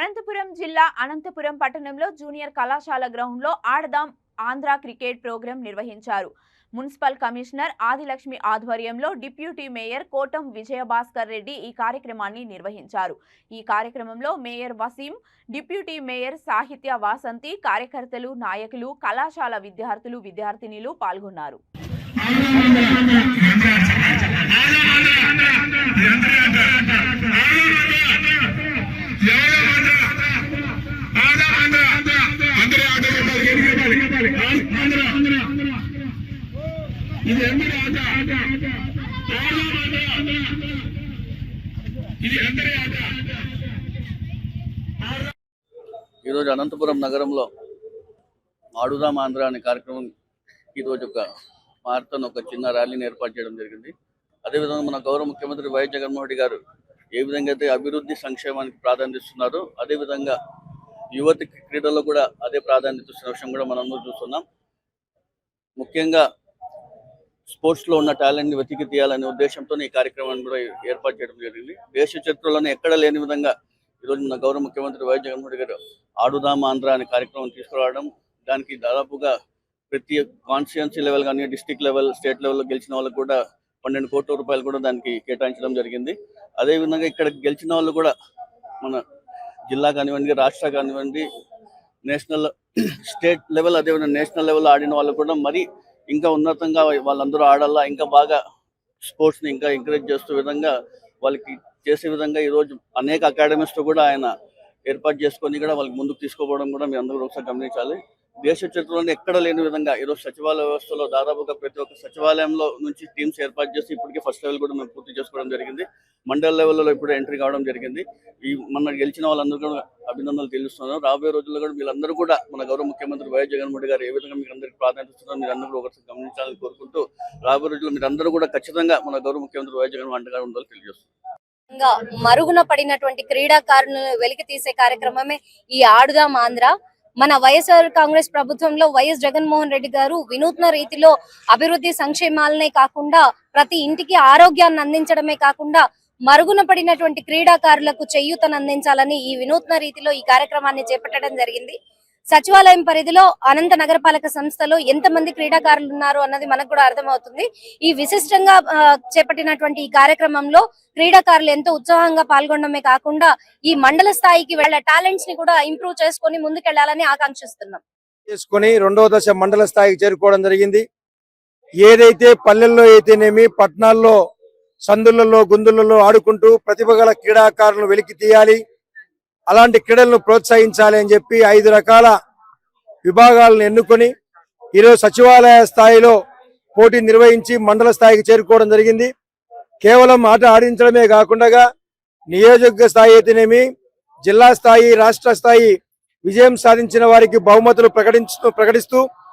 అనంతపురం జిల్లా అనంతపురం పట్టణంలో జూనియర్ కళాశాల గ్రౌండ్లో ఆడదాం ఆంధ్ర క్రికెట్ ప్రోగ్రాం నిర్వహించారు. మున్సిపల్ కమిషనర్ ఆదిలక్ష్మి ఆధ్వర్యంలో డిప్యూటీ మేయర్ కోటం విజయభాస్కర్ రెడ్డి ఈ కార్యక్రమాన్ని నిర్వహించారు. ఈ కార్యక్రమంలో మేయర్ వసీం, డిప్యూటీ మేయర్ సాహిత్య వాసంతి, కార్యకర్తలు, నాయకులు, కళాశాల విద్యార్థులు, విద్యార్థినిలు పాల్గొన్నారు. ఈరోజు అనంతపురం నగరంలో ఆడుదాం ఆంధ్ర అనే కార్యక్రమం ఈరోజు ఒక మారథాన్ ఒక చిన్న ర్యాలీని ఏర్పాటు చేయడం జరిగింది. అదేవిధంగా మన గౌరవ ముఖ్యమంత్రి వైఎస్ జగన్మోహన్ రెడ్డి గారు ఏ విధంగా అయితే అభివృద్ధి సంక్షేమానికి ప్రాధాన్యత ఇస్తున్నారో అదేవిధంగా యువతి క్రీడల్లో కూడా అదే ప్రాధాన్యత ఇస్తున్న విషయం కూడా మనం చూస్తున్నాం. ముఖ్యంగా స్పోర్ట్స్లో ఉన్న టాలెంట్ని వెతికి తీయాలనే ఉద్దేశంతో ఈ కార్యక్రమాన్ని కూడా ఏర్పాటు చేయడం జరిగింది. దేశ చరిత్రలోనే ఎక్కడ లేని విధంగా ఈరోజు మన గౌరవ ముఖ్యమంత్రి వైఎస్ జగన్మోహన్ రెడ్డి గారు ఆడుదాం ఆంధ్ర అనే కార్యక్రమం తీసుకురావడం, దానికి దాదాపుగా ప్రతి కాన్స్టిట్యున్సీ లెవెల్ కానీ డిస్టిక్ లెవెల్, స్టేట్ లెవెల్లో గెలిచిన వాళ్ళకు కూడా 12 కోట్ల రూపాయలు కూడా దానికి కేటాయించడం జరిగింది. అదేవిధంగా ఇక్కడ గెలిచిన వాళ్ళు కూడా మన జిల్లా కానివ్వండి, రాష్ట్ర కానివ్వండి, నేషనల్, స్టేట్ లెవెల్, అదేవిధంగా నేషనల్ లెవెల్ ఆడిన వాళ్ళు కూడా మరి ఇంకా ఉన్నతంగా వాళ్ళందరూ ఆడాలా, ఇంకా బాగా స్పోర్ట్స్ని ఇంకా ఎంకరేజ్ చేసే విధంగా వాళ్ళకి చేసే విధంగా ఈరోజు అనేక అకాడమీస్తో కూడా ఆయన ఏర్పాటు చేసుకొని కూడా వాళ్ళకి ముందుకు తీసుకోవడం కూడా మీరు అందరూ ఒకసారి గమనించాలి. దేశ చరిత్రలోనే ఎక్కడ లేని విధంగా ఈరోజు సచివాలయ వ్యవస్థలో దాదాపుగా ప్రతి ఒక్క సచివాలయంలో నుంచి టీమ్స్ ఏర్పాటు చేసి ఇప్పటికే ఫస్ట్ లెవెల్ కూడా మేము పూర్తి చేసుకోవడం జరిగింది. మండల లెవెల్లో ఇప్పుడు ఎంట్రీ కావడం జరిగింది. ఈ మన గెలిచిన వాళ్ళందరూ కూడా అభినందనలు తెలుస్తున్నారు. రాబోయే రోజుల్లో కూడా వీళ్ళందరూ కూడా మన గౌరవ ముఖ్యమంత్రి వైఎస్ జగన్మోహన్ రెడ్డి గారు ఏ విధంగా మీకు అందరికీ ప్రాధాన్యత ఇస్తున్నారో మీరు అందరూ ఒకసారి గమనించాలని కోరుకుంటూ రాబోయే రోజుల్లో మీరు అందరూ కూడా ఖచ్చితంగా మన గౌరవ ముఖ్యమంత్రి వైఎస్ జగన్మోహన్ రెడ్డి గారు ఉండాలని తెలియజేస్తున్నారు. మరుగున పడినటువంటి క్రీడాకారులను వెలికి తీసే కార్యక్రమమే ఈ ఆడుదాం ఆంధ్ర. మన వైఎస్ఆర్ కాంగ్రెస్ ప్రభుత్వంలో వైఎస్ జగన్మోహన్ రెడ్డి గారు వినూత్న రీతిలో అభివృద్ధి సంక్షేమాలనే కాకుండా ప్రతి ఇంటికి ఆరోగ్యాన్ని అందించడమే కాకుండా మరుగున పడినటువంటి క్రీడాకారులకు చేయూతను అందించాలని ఈ వినూత్న రీతిలో ఈ కార్యక్రమాన్ని చేపట్టడం జరిగింది. సచివాలయం పరిధిలో అనంత నగరపాలక సంస్థలో ఎంతమంది క్రీడాకారులు ఉన్నారు అన్నది మనకు కూడా అర్థమవుతుంది. ఈ విశిష్టంగా చేపట్టినటువంటి ఈ కార్యక్రమంలో క్రీడాకారులు ఎంతో ఉత్సాహంగా పాల్గొనడమే కాకుండా ఈ మండల స్థాయికి వాళ్ళ టాలెంట్స్ ని కూడా ఇంప్రూవ్ చేసుకొని ముందుకెళ్లాలని ఆకాంక్షిస్తున్నాం. రెండవ దశ మండల స్థాయికి చేరుకోవడం జరిగింది. ఏదైతే పల్లెల్లో అయితేనేమి, పట్టణాల్లో సందులలో గుందులలో ఆడుకుంటూ ప్రతిభ గల క్రీడాకారులను వెలికి తీయాలి, అలాంటి క్రీడలను ప్రోత్సహించాలి అని చెప్పి 5 రకాల విభాగాలను ఎన్నుకొని ఈరోజు సచివాలయ స్థాయిలో పోటీ నిర్వహించి మండల స్థాయికి చేరుకోవడం జరిగింది. కేవలం ఆట ఆడించడమే కాకుండా నియోజకవర్గ స్థాయి అయితేనేమి, జిల్లా స్థాయి, రాష్ట్ర స్థాయి విజయం సాధించిన వారికి బహుమతులు ప్రకటిస్తూ